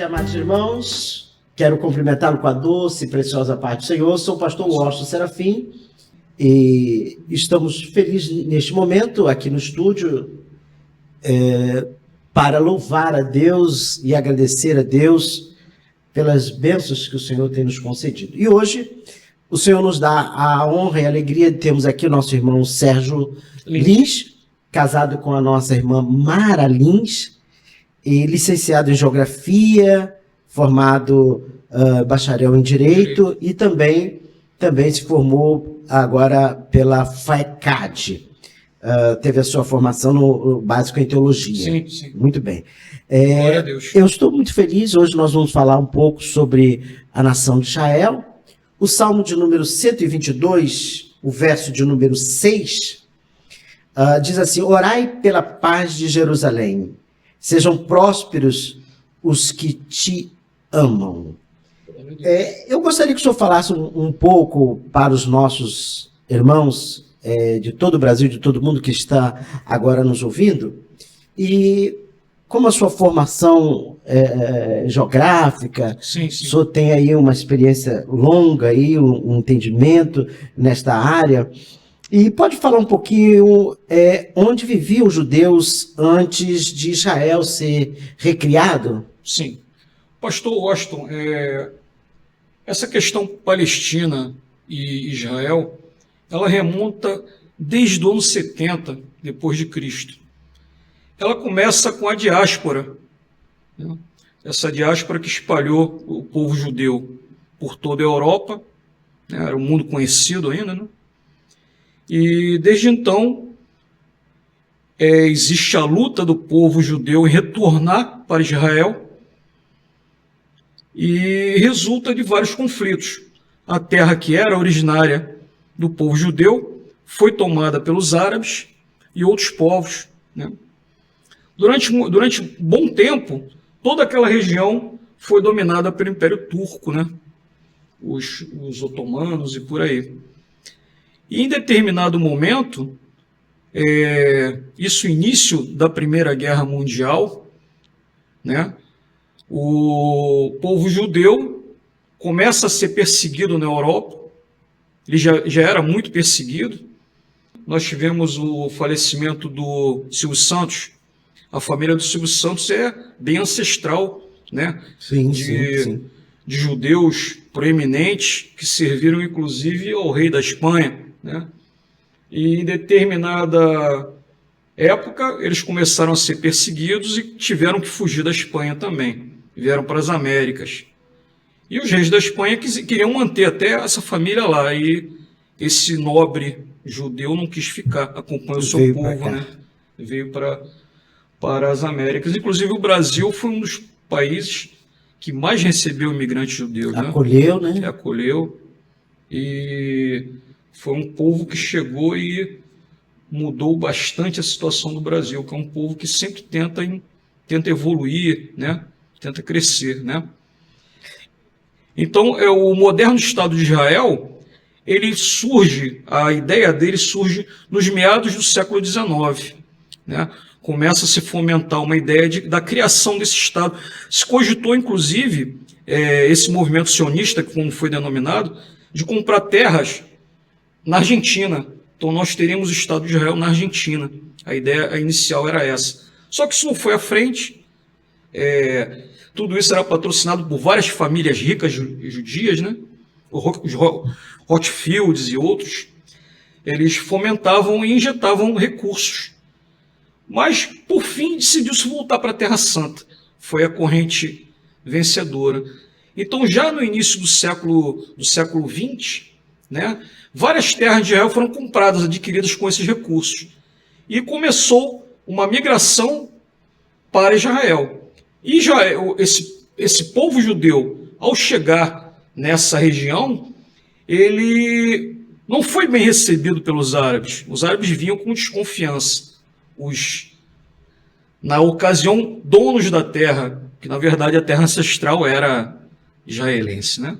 amados irmãos, quero cumprimentá-lo com a doce e preciosa paz do Senhor. Sou o pastor Washington Serafim e estamos felizes neste momento aqui no estúdio para louvar a Deus e agradecer a Deus pelas bênçãos que o Senhor tem nos concedido. E hoje o Senhor nos dá a honra e a alegria de termos aqui o nosso irmão Sérgio Lins, casado com a nossa irmã Mara Lins, e licenciado em Geografia, formado bacharel em Direito e também se formou agora pela FAECAD. Teve a sua formação no básico em Teologia. Sim, sim. Muito bem. Glória a Deus. Eu estou muito feliz. Hoje nós vamos falar um pouco sobre a nação de Israel. O Salmo de número 122, o verso de número 6, diz assim: orai pela paz de Jerusalém. Sejam prósperos os que te amam. Eu gostaria que o senhor falasse um pouco para os nossos irmãos de todo o Brasil, de todo mundo que está agora nos ouvindo, e como a sua formação geográfica, Sim. o senhor tem aí uma experiência longa, aí, um entendimento nesta área. E pode falar um pouquinho onde viviam os judeus antes de Israel ser recriado? Sim. Pastor Washington, essa questão Palestina e Israel, ela remonta desde o ano 70 depois de Cristo. Ela começa com a diáspora, né? Essa diáspora que espalhou o povo judeu por toda a Europa, né? Era um mundo conhecido ainda, né? E desde então existe a luta do povo judeu em retornar para Israel e resulta de vários conflitos. A terra que era originária do povo judeu foi tomada pelos árabes e outros povos, né? Durante um bom tempo, toda aquela região foi dominada pelo Império Turco, né? Os otomanos e por aí. E em determinado momento, início da Primeira Guerra Mundial, né, o povo judeu começa a ser perseguido na Europa. Ele já era muito perseguido. Nós tivemos o falecimento do Silvio Santos. A família do Silvio Santos é bem ancestral, né, Sim. de judeus proeminentes que serviram inclusive ao rei da Espanha, né? E em determinada época eles começaram a ser perseguidos e tiveram que fugir da Espanha também. Vieram para as Américas. E os reis da Espanha queriam manter até essa família lá. E esse nobre judeu não quis ficar, acompanhou o seu povo, né? Veio para as Américas. Inclusive o Brasil foi um dos países que mais recebeu imigrantes judeus. Acolheu, né? Acolheu. E foi um povo que chegou e mudou bastante a situação do Brasil, que é um povo que sempre tenta evoluir, né? Tenta crescer, né? Então, o moderno Estado de Israel, a ideia dele surge nos meados do século XIX, né? Começa a se fomentar uma ideia da criação desse Estado. Se cogitou, inclusive, esse movimento sionista, como foi denominado, de comprar terras na Argentina. Então nós teríamos o Estado de Israel na Argentina. A ideia inicial era essa. Só que isso não foi à frente. Tudo isso era patrocinado por várias famílias ricas judias, né? Os Rothschilds e outros. Eles fomentavam e injetavam recursos. Mas, por fim, decidiu-se voltar para a Terra Santa. Foi a corrente vencedora. Então, já no início do século XX, né, várias terras de Israel foram compradas, adquiridas com esses recursos. E começou uma migração para Israel. E esse povo judeu, ao chegar nessa região, ele não foi bem recebido pelos árabes. Os árabes vinham com desconfiança. Na ocasião, donos da terra, que na verdade a terra ancestral era israelense, né?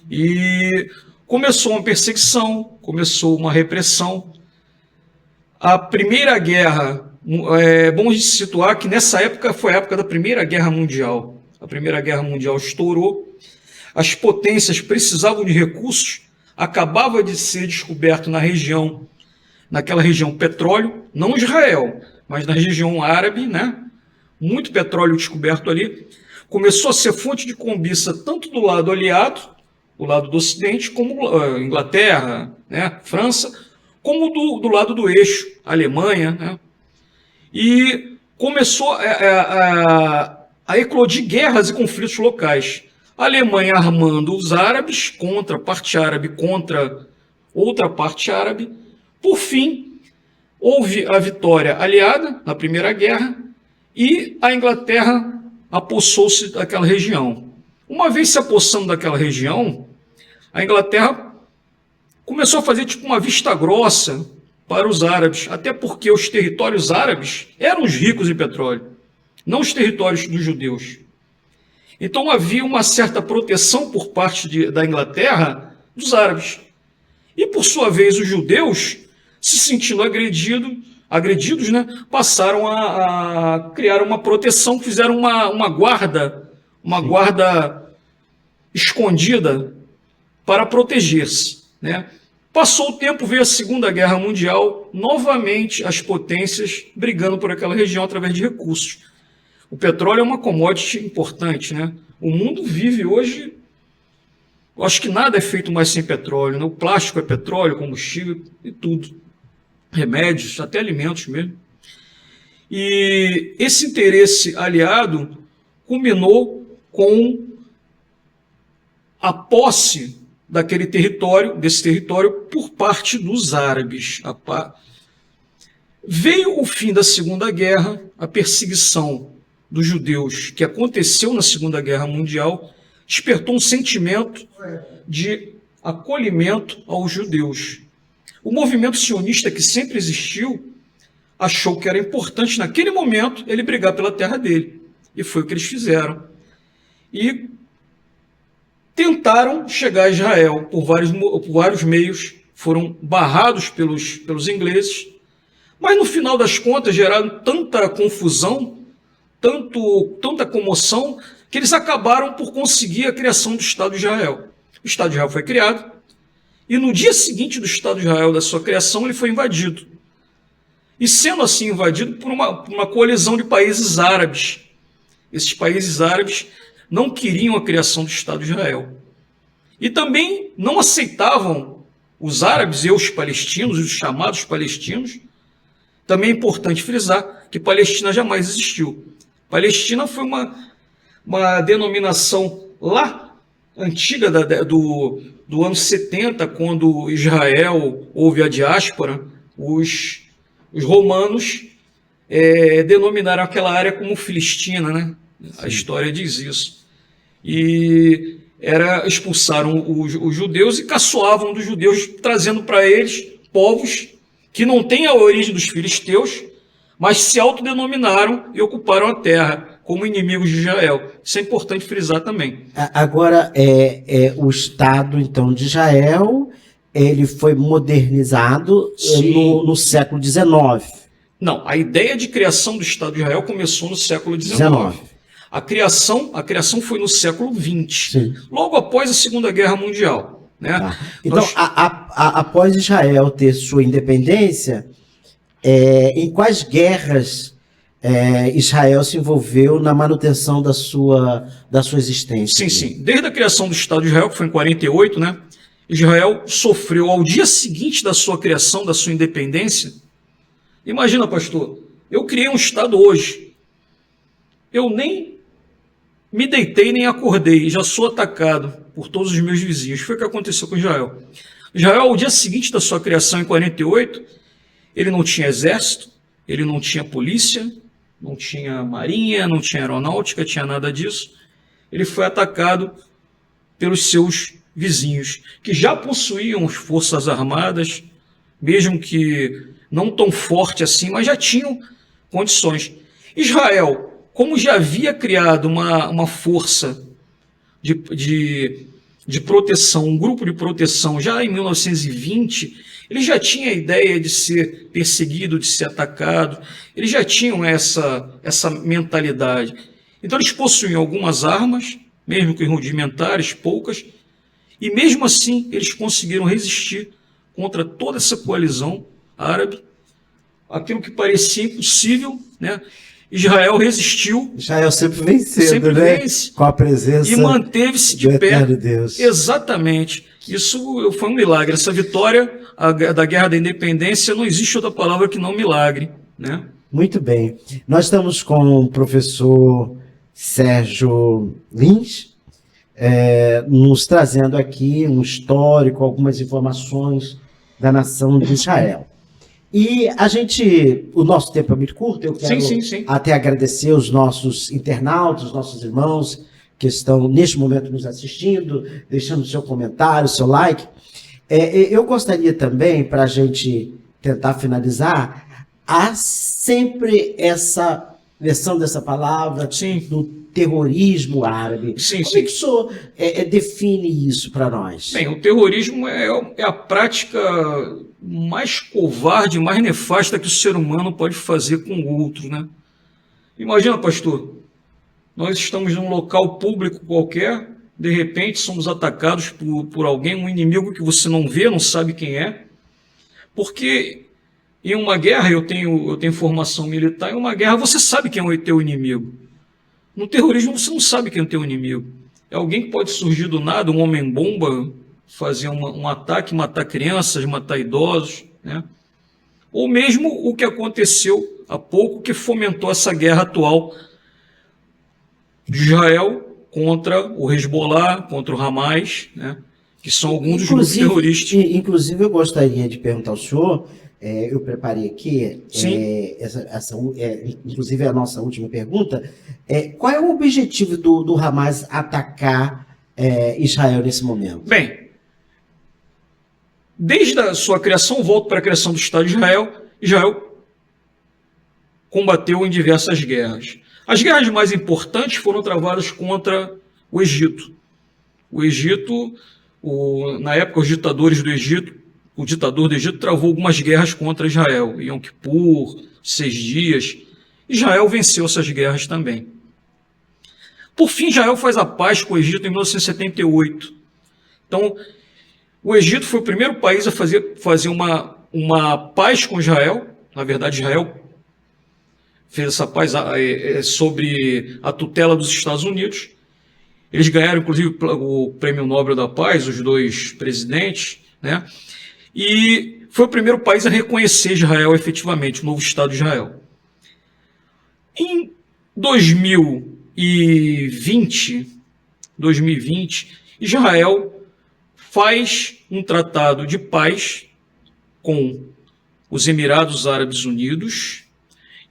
E começou uma perseguição, começou uma repressão. A Primeira Guerra, é bom se situar que nessa época foi a época da Primeira Guerra Mundial. a Primeira Guerra Mundial estourou, as potências precisavam de recursos, acabava de ser descoberto naquela região petróleo, não Israel, mas na região árabe, né? Muito petróleo descoberto ali, começou a ser fonte de cobiça tanto do lado aliado, o lado do Ocidente, como Inglaterra, né? França, como do lado do eixo, Alemanha, né? E começou a eclodir guerras e conflitos locais. A Alemanha armando os árabes contra a parte árabe, contra outra parte árabe. Por fim, houve a vitória aliada na Primeira Guerra e a Inglaterra apossou-se daquela região. Uma vez se apossando daquela região, a Inglaterra começou a fazer tipo uma vista grossa para os árabes, até porque os territórios árabes eram os ricos em petróleo, não os territórios dos judeus. Então havia uma certa proteção por parte da Inglaterra dos árabes. E por sua vez os judeus, se sentindo agredidos, né, passaram a criar uma proteção, fizeram uma guarda escondida para proteger-se, né? Passou o tempo, veio a Segunda Guerra Mundial, novamente as potências brigando por aquela região através de recursos. O petróleo é uma commodity importante, né? O mundo vive hoje, eu acho que nada é feito mais sem petróleo, né? O plástico é petróleo, combustível e tudo. Remédios, até alimentos mesmo. E esse interesse aliado culminou com a posse desse território por parte dos árabes. Veio o fim da Segunda Guerra, a perseguição dos judeus que aconteceu na Segunda Guerra Mundial despertou um sentimento de acolhimento aos judeus. O movimento sionista, que sempre existiu, achou que era importante naquele momento ele brigar pela terra dele. E foi o que eles fizeram. E tentaram chegar a Israel por vários meios, foram barrados pelos ingleses, mas no final das contas geraram tanta confusão, tanta comoção, que eles acabaram por conseguir a criação do Estado de Israel. O Estado de Israel foi criado, e no dia seguinte do Estado de Israel, da sua criação, ele foi invadido. E sendo assim invadido por uma coalizão de países árabes. Esses países árabes não queriam a criação do Estado de Israel. E também não aceitavam os árabes e os palestinos, os chamados palestinos. Também é importante frisar que Palestina jamais existiu. Palestina foi uma denominação lá antiga do ano 70, quando Israel houve a diáspora, os romanos denominaram aquela área como Filistina, né? A história diz isso. E expulsaram os judeus e caçoavam dos judeus, trazendo para eles povos que não têm a origem dos filisteus, mas se autodenominaram e ocuparam a terra como inimigos de Israel. Isso é importante frisar também. Agora, o Estado, então, de Israel, ele foi modernizado no século XIX. Não, a ideia de criação do Estado de Israel começou no século XIX. A criação foi no século XX, sim, logo após a Segunda Guerra Mundial. Né? Tá. Então, após Israel ter sua independência, em quais guerras Israel se envolveu na manutenção da sua existência? Sim. Desde a criação do Estado de Israel, que foi em 48, né? Israel sofreu, ao dia seguinte da sua criação, da sua independência. Imagina, pastor, eu criei um Estado hoje. Eu nem me deitei nem acordei, já sou atacado por todos os meus vizinhos. Foi o que aconteceu com Israel. Israel, ao dia seguinte da sua criação, em 48, ele não tinha exército, ele não tinha polícia, não tinha marinha, não tinha aeronáutica, tinha nada disso. Ele foi atacado pelos seus vizinhos, que já possuíam forças armadas, mesmo que não tão forte assim, mas já tinham condições. Israel, como já havia criado uma força de proteção, um grupo de proteção já em 1920, ele já tinha a ideia de ser perseguido, de ser atacado, eles já tinham essa mentalidade. Então eles possuíam algumas armas, mesmo que rudimentares, poucas, e mesmo assim eles conseguiram resistir contra toda essa coalizão árabe. Aquilo que parecia impossível, né? Israel resistiu. Israel sempre vencendo, sempre né? Vence, com a presença e manteve-se de pé. Deus. Exatamente. Isso foi um milagre. Essa vitória da Guerra da Independência, não existe outra palavra que não milagre, né? Muito bem. Nós estamos com o professor Sérgio Lins, nos trazendo aqui um histórico, algumas informações da nação de Israel. E o nosso tempo é muito curto, eu quero Sim. até agradecer os nossos internautas, os nossos irmãos que estão neste momento nos assistindo, deixando seu comentário, seu like. Eu gostaria também, para a gente tentar finalizar, há sempre essa versão dessa palavra do terrorismo árabe. Como é que o senhor define isso para nós? Bem, o terrorismo é a prática mais covarde, mais nefasta que o ser humano pode fazer com o outro, né? Imagina, pastor, nós estamos num local público qualquer, de repente somos atacados por alguém, um inimigo que você não vê, não sabe quem é, porque em uma guerra, eu tenho formação militar, em uma guerra você sabe quem é o teu inimigo. No terrorismo você não sabe quem é o teu inimigo. É alguém que pode surgir do nada, um homem-bomba, fazer um ataque, matar crianças, matar idosos, né? Ou mesmo o que aconteceu há pouco, que fomentou essa guerra atual de Israel contra o Hezbollah, contra o Hamas, né? Que são alguns dos grupos terroristas. Inclusive, eu gostaria de perguntar ao senhor, eu preparei aqui, inclusive a nossa última pergunta, qual é o objetivo do Hamas atacar Israel nesse momento? Bem, desde a sua criação, volto para a criação do Estado de Israel, Israel combateu em diversas guerras. As guerras mais importantes foram travadas contra o Egito. O Egito, na época, os ditadores do Egito, o ditador do Egito travou algumas guerras contra Israel, Yom Kippur, 6 dias. Israel venceu essas guerras também. Por fim, Israel faz a paz com o Egito em 1978. Então, o Egito foi o primeiro país a fazer uma paz com Israel. Na verdade, Israel fez essa paz sobre a tutela dos Estados Unidos. Eles ganharam, inclusive, o Prêmio Nobel da Paz, os dois presidentes, né? E foi o primeiro país a reconhecer Israel efetivamente, o novo Estado de Israel. Em 2020, Israel faz um tratado de paz com os Emirados Árabes Unidos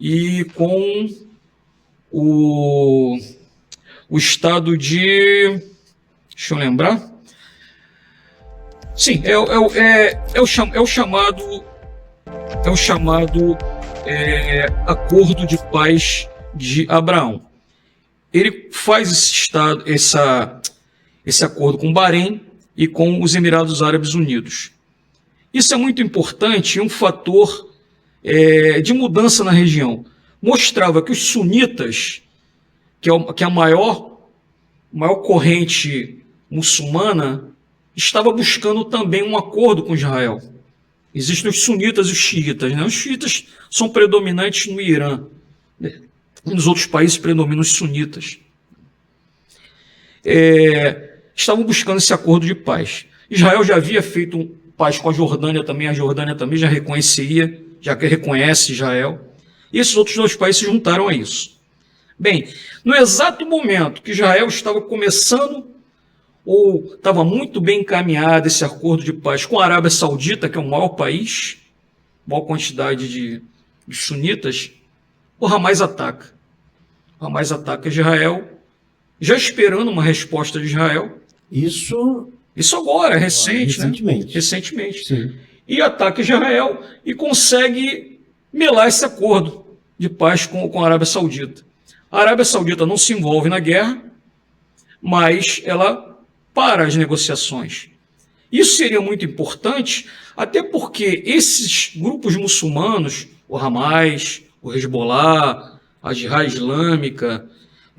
e com o estado de... Deixa eu lembrar. Sim, é o chamado Acordo de Paz de Abraão. Ele faz esse acordo com o Bahrein e com os Emirados Árabes Unidos. Isso é muito importante e um fator de mudança na região. Mostrava que os sunitas, que é a maior corrente muçulmana, estava buscando também um acordo com Israel. Existem os sunitas e os xiitas, né? Os xiitas são predominantes no Irã. Nos outros países predominam os sunitas. Estavam buscando esse acordo de paz. Israel já havia feito paz com a Jordânia também já reconhece Israel. E esses outros dois países se juntaram a isso. Bem, no exato momento que Israel estava começando, ou estava muito bem encaminhado esse acordo de paz com a Arábia Saudita, que é o maior país, maior quantidade de sunitas, o Hamas ataca. O Hamas ataca Israel, já esperando uma resposta de Israel. Isso agora, recentemente. Né? Recentemente. Sim. E ataca Israel e consegue melar esse acordo de paz com a Arábia Saudita. A Arábia Saudita não se envolve na guerra, mas ela para as negociações. Isso seria muito importante, até porque esses grupos muçulmanos, o Hamas, o Hezbollah, a Jihad Islâmica,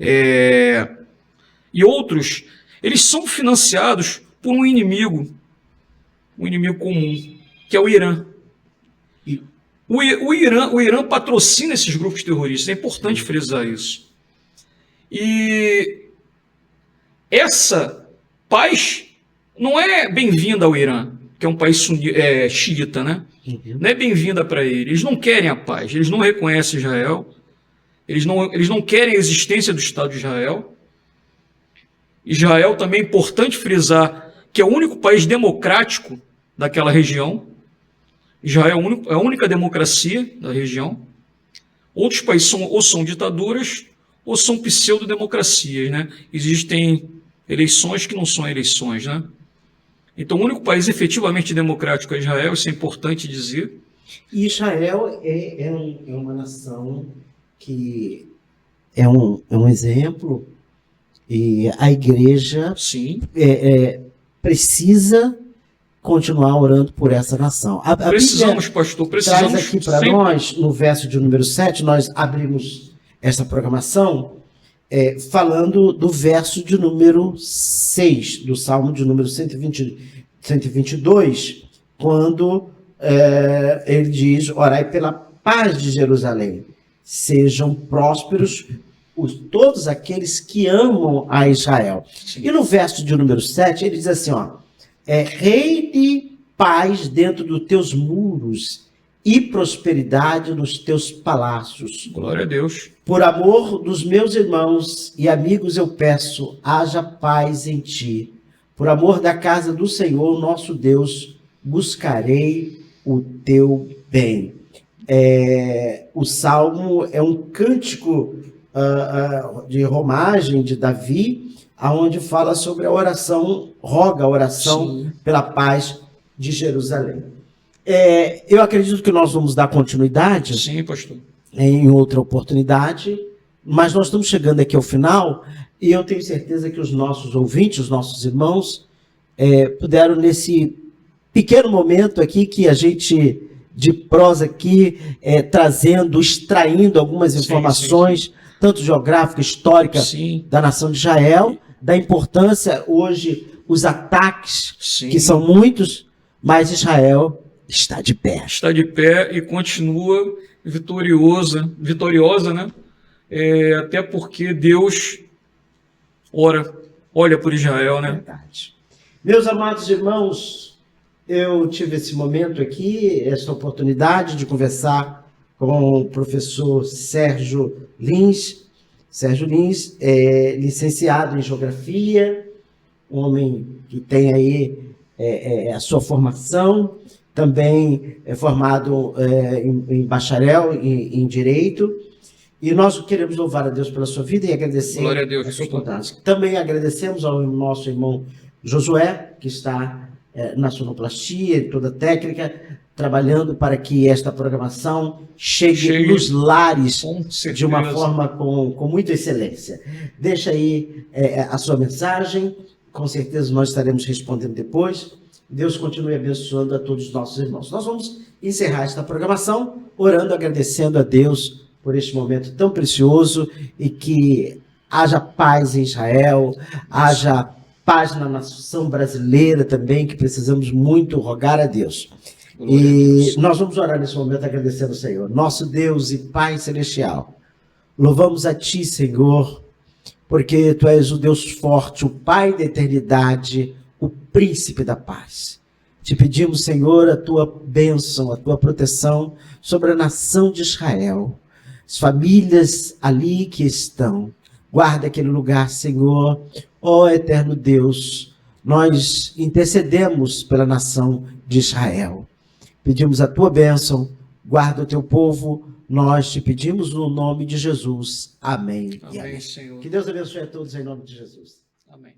e outros, eles são financiados por um inimigo comum, que é o Irã. O Irã patrocina esses grupos terroristas, é importante frisar isso. E essa paz não é bem-vinda ao Irã, que é um país xiita, né? Não é bem-vinda para eles. Eles não querem a paz, eles não reconhecem Israel, eles não querem a existência do Estado de Israel. Israel também é importante frisar que é o único país democrático daquela região. Israel é a única democracia da região. Outros países ou são ditaduras ou são pseudo-democracias, né? Existem eleições que não são eleições, né? Então, o único país efetivamente democrático é Israel, isso é importante dizer. E Israel é uma nação que é um exemplo, e a igreja Sim. Precisa continuar orando por essa nação. Precisamos, pastor, precisamos. Traz aqui para nós, no verso de número 7, nós abrimos essa programação falando do verso de número 6, do Salmo de número 122, quando ele diz: orai pela paz de Jerusalém, sejam prósperos todos aqueles que amam a Israel. Sim. E no verso de número 7, ele diz assim, reine paz dentro dos teus muros e prosperidade nos teus palácios. Glória a Deus. Por amor dos meus irmãos e amigos eu peço, haja paz em ti. Por amor da casa do Senhor, nosso Deus, buscarei o teu bem. O Salmo é um cântico de romagem de Davi, aonde fala sobre a oração, roga a oração Sim. pela paz de Jerusalém. Eu acredito que nós vamos dar continuidade. Sim, pastor. Em outra oportunidade, mas nós estamos chegando aqui ao final e eu tenho certeza que os nossos ouvintes, os nossos irmãos, puderam nesse pequeno momento aqui que a gente de prosa aqui trazendo, extraindo algumas informações, sim. tanto geográfica, histórica sim. da nação de Israel, da importância hoje, os ataques, sim. que são muitos, mas Israel está de pé. Está de pé e continua vitoriosa, né? Até porque Deus olha por Israel, né? Verdade. Meus amados irmãos, eu tive esse momento aqui, essa oportunidade de conversar com o professor Sérgio Lins. Sérgio Lins é licenciado em Geografia, um homem que tem aí a sua formação, também é formado em bacharel em Direito, e nós queremos louvar a Deus pela sua vida e agradecer Glória a Deus, a sua importância. Também agradecemos ao nosso irmão Josué, que está na sonoplastia, em toda a técnica, trabalhando para que esta programação chegue nos lares de uma forma com muita excelência. Deixa aí a sua mensagem, com certeza nós estaremos respondendo depois. Deus continue abençoando a todos os nossos irmãos. Nós vamos encerrar esta programação orando, agradecendo a Deus por este momento tão precioso e que haja paz em Israel, haja paz na nação brasileira também, que precisamos muito rogar a Deus. E nós vamos orar nesse momento agradecendo ao Senhor. Nosso Deus e Pai Celestial, louvamos a Ti, Senhor, porque Tu és o Deus forte, o Pai da eternidade, o príncipe da paz. Te pedimos, Senhor, a tua bênção, a tua proteção sobre a nação de Israel, as famílias ali que estão. Guarda aquele lugar, Senhor. Ó eterno Deus, nós intercedemos pela nação de Israel. Pedimos a tua bênção, guarda o teu povo. Nós te pedimos no nome de Jesus. Amém. Amém, Senhor. Que Deus abençoe a todos em nome de Jesus. Amém.